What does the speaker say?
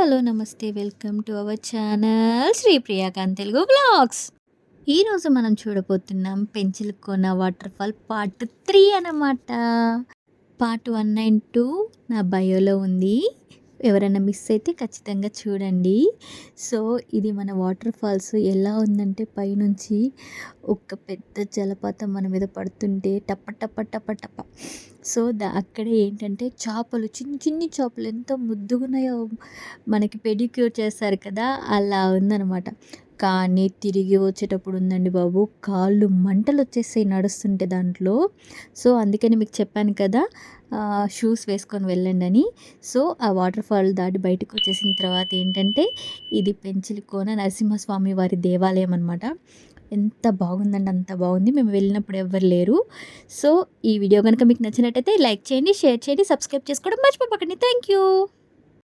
Hello! నమస్తే. Welcome to our channel Sri Priya Khan Telugu vlogs. ఈరోజు మనం చూడబోతున్నాం పెంచిలకోన వాటర్‌ఫాల్ పార్ట్ 3 అనమాట. పార్ట్ 1 అండ్ 2 నా బయోలో ఉంది. ఎవరైనా మిస్ అయితే ఖచ్చితంగా చూడండి. సో, ఇది మన వాటర్ ఫాల్స్ ఎలా ఉందంటే పైనుంచి ఒక పెద్ద జలపాతం మన మీద పడుతుంటే టప టప టప టప. సో, అక్కడే ఏంటంటే చేపలు చిన్ని చిన్ని చేపలు ఎంత ముద్దుగున్నాయో మనకి పెడిక్యూర్ చేస్తారు కదా! అలా ఉందనమాట. కానీ తిరిగి వచ్చేటప్పుడు ఉందండి బాబు, కాళ్ళు మంటలొచ్చేసాయి నడుస్తుంటే దాంట్లో. సో, అందుకని మీకు చెప్పాను కదా! షూస్ వేసుకొని వెళ్ళండని. సో, ఆ వాటర్ ఫాల్ దాటి బయటకొచ్చేసిన తర్వాత ఏంటంటే, ఇది పెంచిలికోన నరసింహస్వామి వారి దేవాలయం అనమాట. ఎంత బాగుందంటే అంత బాగుంది. మేము వెళ్ళినప్పుడు ఎవ్వరు లేరు. సో, ఈ వీడియో గనుక మీకు నచ్చినట్టయితే లైక్ చేయండి, షేర్ చేయండి, సబ్స్క్రైబ్ చేసుకోవడం మర్చిపోకండి. Thank you.